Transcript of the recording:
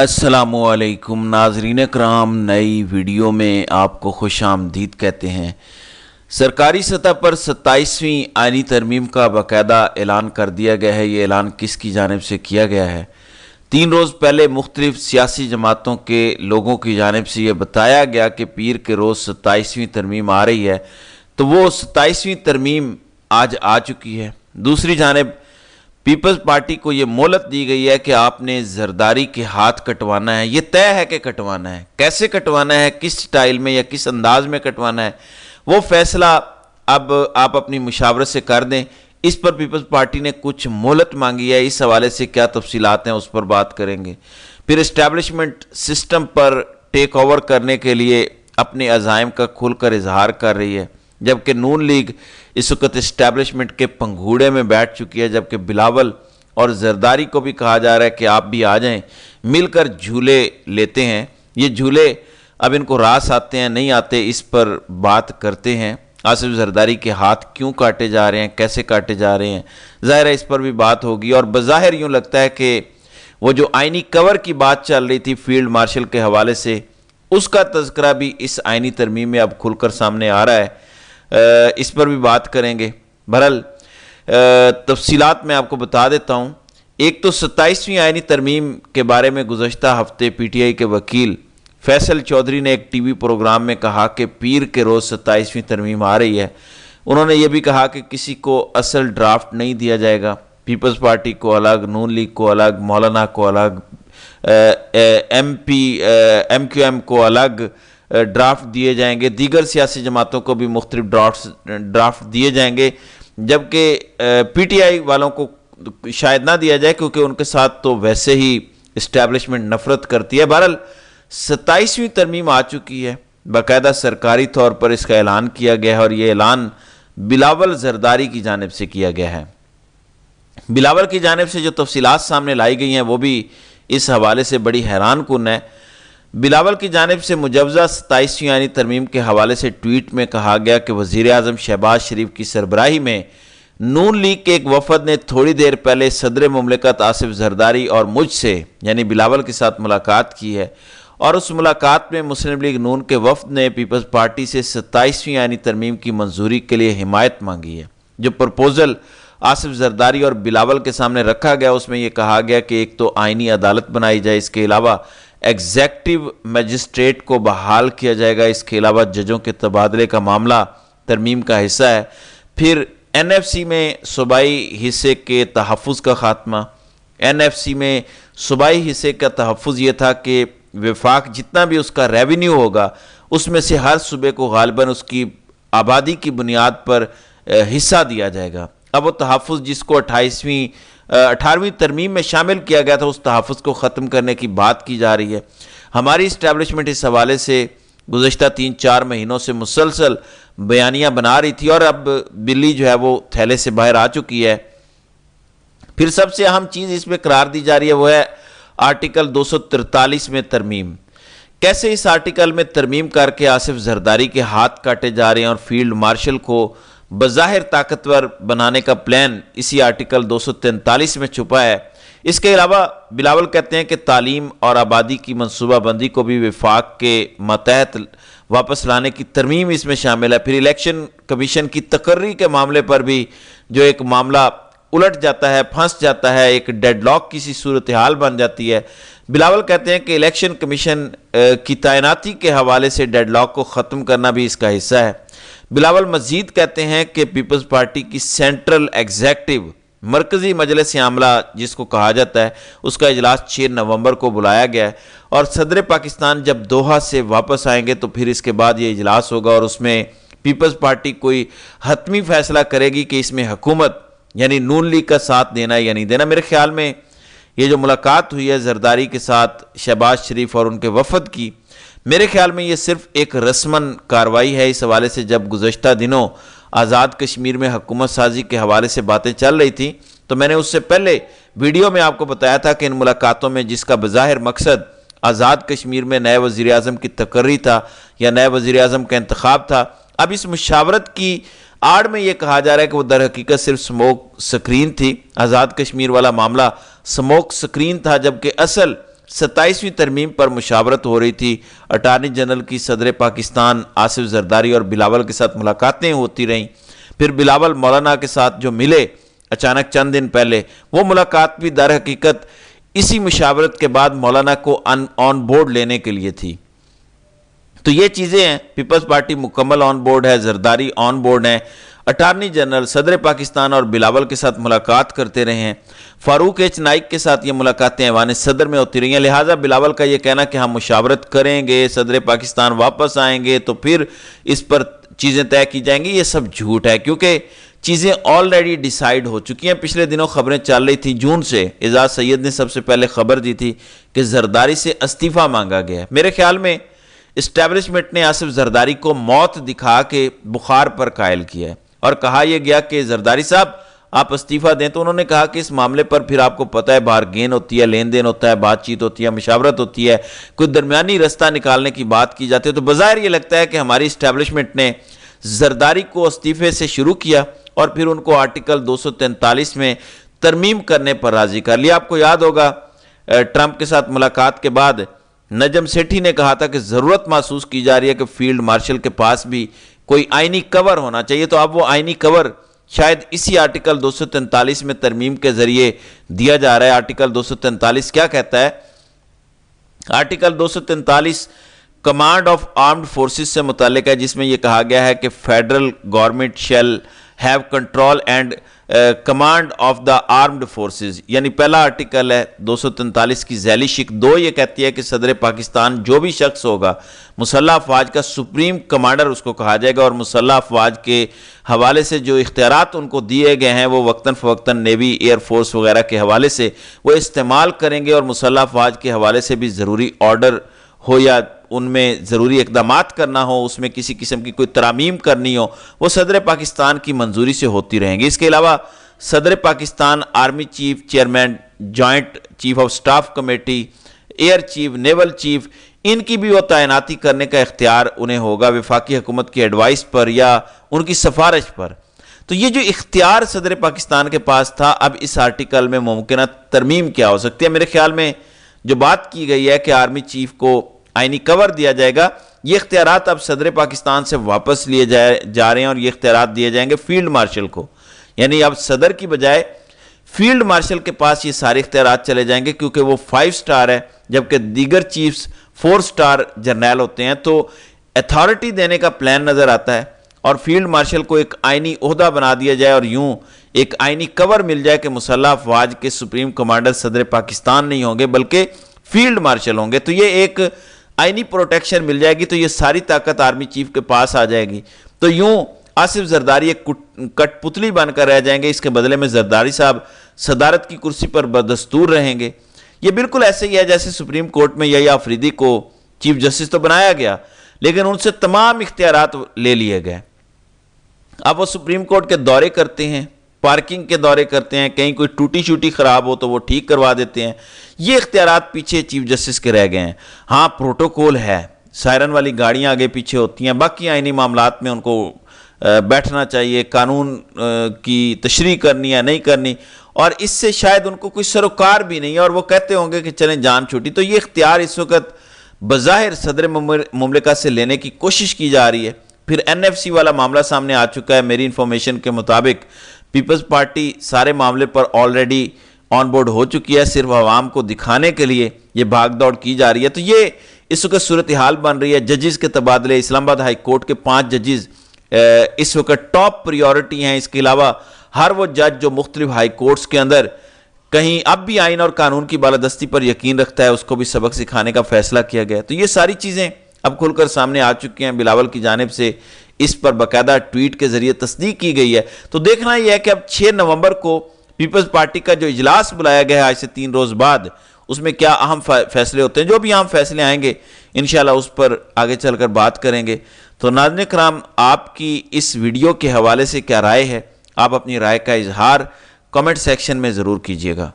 अस्सलामुअलैकुम नाज़रीन कराम, नई वीडियो में आपको खुश आमदीद कहते हैं। सरकारी सतह पर 27वीं आईनी तरमीम का बाकायदा ऐलान कर दिया गया है। ये ऐलान किसकी जानिब से किया गया है? 3 रोज़ पहले मुख्तलिफ सियासी जमातों के लोगों की जानिब से ये बताया गया कि पीर के रोज़ 27वीं तरमीम आ रही है, तो वो 27वीं तरमीम आज आ चुकी है। दूसरी जानिब पीपल्स पार्टी को ये मोहलत दी गई है कि आपने जरदारी के हाथ कटवाना है। ये तय है कि कटवाना है, कैसे कटवाना है, किस स्टाइल में या किस अंदाज में कटवाना है, वो फैसला अब आप अपनी मुशावरत से कर दें। इस पर पीपल्स पार्टी ने कुछ मोहलत मांगी है। इस हवाले से क्या तफसीलात हैं उस पर बात करेंगे। फिर इस्टेब्लिशमेंट सिस्टम पर टेक ओवर करने के लिए अपने अज़ाइम का खुलकर इजहार कर रही है, जबकि नून लीग इस वक्त इस्टेब्लिशमेंट के पंघूड़े में बैठ चुकी है। जबकि बिलावल और जरदारी को भी कहा जा रहा है कि आप भी आ जाएं, मिलकर झूले लेते हैं। ये झूले अब इनको रास आते हैं नहीं आते, इस पर बात करते हैं। आसिफ जरदारी के हाथ क्यों काटे जा रहे हैं, कैसे काटे जा रहे हैं, ज़ाहिर है इस पर भी बात होगी। और बज़ाहिर यूँ लगता है कि वो जो आइनी कवर की बात चल रही थी फील्ड मार्शल के हवाले से, उसका तज़किरा भी इस आइनी तरमीम में अब खुलकर सामने आ रहा है। इस पर भी बात करेंगे। बहरहाल तफसीलात मैं आपको बता देता हूँ। एक तो 27वीं आइनी तरमीम के बारे में गुज़श्ता हफ्ते PTI के वकील फैसल चौधरी ने एक TV प्रोग्राम में कहा कि पीर के रोज़ 27वीं तरमीम आ रही है। उन्होंने ये भी कहा कि किसी को असल ड्राफ्ट नहीं दिया जाएगा। पीपल्स पार्टी को अलग, नून लीग को अलग, मौलाना को अलग, MQM को अलग ड्राफ्ट दिए जाएंगे। दीगर सियासी जमातों को भी मुख्तलिफ ड्राफ्ट दिए जाएंगे, जबकि PTI वालों को शायद ना दिया जाए, क्योंकि उनके साथ तो वैसे ही इस्टेब्लिशमेंट नफरत करती है। बहरहाल 27वीं तरमीम आ चुकी है, बाकायदा सरकारी तौर पर इसका ऐलान किया गया है, और ये ऐलान बिलावल जरदारी की जानिब से किया गया है। बिलावल की जानिब से जो तफसीलात सामने लाई गई हैं वो भी इस हवाले से बड़ी हैरान कुन है। बिलावल की जानिब से मुजवजा 27वीं आईनी तरमीम के हवाले से ट्वीट में कहा गया कि वज़ीर आज़म शहबाज शरीफ की सरबराही में नून लीग के एक वफद ने थोड़ी देर पहले सदर मुमलिकत आसिफ जरदारी और मुझसे यानी बिलावल के साथ मुलाकात की है, और उस मुलाकात में मुस्लिम लीग नून के वफद ने पीपल्स पार्टी से 27वीं आईनी तरमीम की मंजूरी के लिए हिमायत मांगी है। जो प्रपोजल आसिफ जरदारी और बिलावल के सामने रखा गया उसमें यह कहा गया कि एक तो आईनी अदालत बनाई जाए, इसके अलावा एग्जेक्टिव मजिस्ट्रेट को बहाल किया जाएगा, इसके अलावा जजों के तबादले का मामला तरमीम का हिस्सा है। फिर NFC में सूबाई हिस्से के तहफ़्फ़ुज़ का ख़ात्मा। NFC में सूबाई हिस्से का तहफ़्फ़ुज़ ये था कि वफाक जितना भी उसका रेवेन्यू होगा उसमें से हर सूबे को गालिबन उसकी आबादी की बुनियाद पर हिस्सा दिया जाएगा। अब वो तहफ़्फ़ुज़ जिसको 18वीं तरमीम में शामिल किया गया था, उस तहफ़्फ़ुज़ को ख़त्म करने की बात की जा रही है। हमारी इस्टेब्लिशमेंट इस हवाले से गुज़श्ता 3-4 महीनों से मुसलसल बयानियाँ बना रही थी, और अब बिल्ली जो है वो थैले से बाहर आ चुकी है। फिर सबसे अहम चीज़ इसमें करार दी जा रही है वो है आर्टिकल 243 में तरमीम। कैसे इस आर्टिकल में तरमीम करके आसिफ जरदारी के हाथ काटे जा रहे हैं और फील्ड मार्शल को बज़ाहिर ताकतवर बनाने का प्लान इसी आर्टिकल 243 में छुपा है। इसके अलावा बिलावल कहते हैं कि तालीम और आबादी की मनसूबाबंदी को भी वफाक के मतहत वापस लाने की तरमीम इसमें शामिल है। फिर इलेक्शन कमीशन की तकर्री के मामले पर भी जो एक मामला उलट जाता है, फंस जाता है, एक डेडलॉक की सी सूरत हाल बन जाती है। बिलावल कहते हैं कि इलेक्शन कमीशन की तैनाती के हवाले से डेडलॉक को ख़त्म करना भी इसका हिस्सा है। बिलावल मजीद कहते हैं कि पीपल्स पार्टी की सेंट्रल एग्जेक्टिव मरकज़ी मजलिस आमला जिसको कहा जाता है, उसका इजलास 6 नवंबर को बुलाया गया है, और सदर पाकिस्तान जब दोहा से वापस आएंगे तो फिर इसके बाद ये इजलास होगा, और उसमें पीपल्स पार्टी कोई हतमी फैसला करेगी कि इसमें हुकूमत यानी नून लीग का साथ देना या नहीं देना। मेरे ख्याल में ये जो मुलाकात हुई है जरदारी के साथ शहबाज शरीफ और उनके वफद की, मेरे ख्याल में ये सिर्फ एक रस्मन कार्रवाई है। इस हवाले से जब गुज़श्ता दिनों आज़ाद कश्मीर में हुकूमत साजी के हवाले से बातें चल रही थी, तो मैंने उससे पहले वीडियो में आपको बताया था कि इन मुलाकातों में जिसका बज़ाहिर मकसद आज़ाद कश्मीर में नए वज़ीर आज़म की तकर्री था या नए वज़ीर आज़म का इंतखाब था, अब इस मुशावरत की आड़ में ये कहा जा रहा है कि वो दर हकीकत सिर्फ स्मोक स्क्रीन थी। आज़ाद कश्मीर वाला मामला स्मोक स्क्रीन था, जबकि असल 27ਵੀं तरमीम पर मुशावरत हो रही थी। अटारनी जनरल की सदर पाकिस्तान आसिफ जरदारी और बिलावल के साथ मुलाकातें होती रहीं। फिर बिलावल मौलाना के साथ जो मिले अचानक चंद दिन पहले, वो मुलाकात भी दर हकीकत इसी मुशावरत के बाद मौलाना को ऑन बोर्ड लेने के लिए थी। तो ये चीज़ें हैं, पीपल्स पार्टी मुकम्मल ऑन बोर्ड है, जरदारी ऑन बोर्ड है, अटारनी जनरल सदर पाकिस्तान और बिलावल के साथ मुलाकात करते रहे हैं। फारूक एच नाइक के साथ ये मुलाकातें ऐवान सदर में होती रही हैं। लिहाजा बिलावल का ये कहना कि हम मुशावरत करेंगे, सदर पाकिस्तान वापस आएंगे तो फिर इस पर चीज़ें तय की जाएंगी, ये सब झूठ है, क्योंकि चीज़ें ऑलरेडी डिसाइड हो चुकी हैं। पिछले दिनों खबरें चल रही थी, जून से एजाज सैयद ने सबसे पहले खबर दी थी कि जरदारी से इस्तीफ़ा मांगा गया है। मेरे ख्याल में इस्टेब्लिशमेंट ने आसिफ जरदारी को मौत दिखा के बुखार पर कायल किया है और कहा यह गया कि जरदारी साहब आप इस्तीफ़ा दें। तो उन्होंने कहा कि इस मामले पर फिर आपको पता है बारगेन होती है, लेन देन होता है, बातचीत होती है, मशावरत होती है, कोई दरमियानी रास्ता निकालने की बात की जाती है। तो बज़ाहिर ये लगता है कि हमारी इस्टेब्लिशमेंट ने जरदारी को इस्तीफ़े से शुरू किया और फिर उनको आर्टिकल 243 में तरमीम करने पर राज़ी कर लिया। आपको याद होगा ट्रंप के साथ मुलाकात के बाद नजम सेठी ने कहा था कि ज़रूरत महसूस की जा रही है कि फील्ड मार्शल के पास भी कोई आइनी कवर होना चाहिए। तो अब वो आइनी कवर शायद इसी आर्टिकल 243 में तरमीम के जरिए दिया जा रहा है। आर्टिकल 243 क्या कहता है? Article 243 command of armed forces से मुताल्लिक है, जिसमें यह कहा गया है कि federal government shall have control and command of the armed forces. यानी पहला आर्टिकल है 243 की झैली शिक 2, ये कहती है कि सदर पाकिस्तान जो भी शख्स होगा मुसल्लह अफवाज का सुप्रीम कमांडर उसको कहा जाएगा और मुसल्लह अफवाज के हवाले से जो इख्तियारात उनको दिए गए हैं वो वक्तन फ़वक्तन नेवी, एयर फोर्स वगैरह के हवाले से वो इस्तेमाल करेंगे और मुसल्लह अफवाज के हवाले से भी ज़रूरी ऑर्डर हो या उनमें ज़रूरी इक़दामात करना हो, उसमें किसी किस्म की कोई तरामीम करनी हो, वो सदर पाकिस्तान की मंजूरी से होती रहेंगी। इसके अलावा सदर Pakistan, army chief, chairman, joint chief of staff committee, air chief, naval chief, इनकी भी वो तैनाती करने का इख्तियार उन्हें होगा वफाकी हुकूमत की एडवाइस पर या उनकी सिफारिश पर। तो ये जो इख्तियार सदर पाकिस्तान के पास था, अब इस आर्टिकल में मुमकिन तरमीम क्या हो सकती है? मेरे ख्याल में जो बात की गई है कि आर्मी चीफ को आइनी कवर दिया जाएगा, ये इख्तियारात अब सदर पाकिस्तान से वापस लिए जा रहे हैं और ये इख्तियारात दिए जाएंगे फील्ड मार्शल को। यानी अब सदर की बजाय फील्ड मार्शल के पास ये सारे इख्तियारात चले जाएंगे, क्योंकि वो 5 स्टार है जबकि दीगर चीफ्स 4 स्टार जर्नैल होते हैं। तो अथॉरिटी देने का प्लान नज़र आता है और फील्ड मार्शल को एक आइनी ओहदा बना दिया जाए और यूं एक आइनी कवर मिल जाए कि मुसल्लह अफवाज के सुप्रीम कमांडर सदर पाकिस्तान नहीं होंगे बल्कि फील्ड मार्शल होंगे। तो ये एक आइनी प्रोटेक्शन मिल जाएगी, तो ये सारी ताकत आर्मी चीफ के पास आ जाएगी। तो यूं आसिफ जरदारी एक कठपुतली बनकर रह जाएंगे, इसके बदले में जरदारी साहब सदारत की कुर्सी पर बदस्तूर रहेंगे। ये बिल्कुल ऐसे ही है जैसे सुप्रीम कोर्ट में यही आफरीदी को चीफ जस्टिस तो बनाया गया लेकिन उनसे तमाम इख्तियारात ले लिए गए। अब वो सुप्रीम कोर्ट के दौरे करते हैं, पार्किंग के दौरे करते हैं, कहीं कोई टूटी शूटी ख़राब हो तो वो ठीक करवा देते हैं। ये इख्तियारात पीछे चीफ जस्टिस के रह गए हैं। हाँ, प्रोटोकॉल है, सायरन वाली गाड़ियाँ आगे पीछे होती हैं, बाकी आइनी मामलात में उनको बैठना चाहिए, कानून की तशरीह करनी है नहीं करनी, और इससे शायद उनको कोई सरोकार भी नहीं है और वो कहते होंगे कि चलें जान छूटी। तो ये इख्तियार इस वक्त बज़ाहिर सदर मुमलिका से लेने की कोशिश की जा रही है। फिर NFC वाला मामला सामने आ चुका है। मेरी इंफॉर्मेशन के मुताबिक पीपल्स पार्टी सारे मामले पर ऑलरेडी ऑन बोर्ड हो चुकी है, सिर्फ आवाम को दिखाने के लिए ये भाग दौड़ की जा रही है। तो ये इस वक्त सूरत हाल बन रही है। जजेस के तबादले, इस्लामाबाद हाई कोर्ट के 5 जजेस इस वक्त टॉप प्रियोरिटी हैं। इसके अलावा हर वो जज जो मुख्तलिफ हाई कोर्ट्स के अंदर कहीं अब भी आइन और कानून की बालादस्ती पर यकीन रखता है, उसको भी सबक सिखाने का फैसला किया गया। तो ये सारी चीज़ें अब खुलकर सामने आ चुकी हैं। बिलावल की जानिब से इस पर बाकायदा ट्वीट के जरिए तस्दीक की गई है। तो देखना यह है कि अब 6 नवंबर को पीपल्स पार्टी का जो इजलास बुलाया गया है आज से 3 रोज़ बाद, उसमें क्या अहम फैसले होते हैं। जो भी अहम फैसले आएंगे इंशाल्लाह उस पर आगे चलकर बात करेंगे। तो नाज़रीन किराम, आपकी इस वीडियो के हवाले से क्या राय है? आप अपनी राय का इजहार कमेंट सेक्शन में ज़रूर कीजिएगा।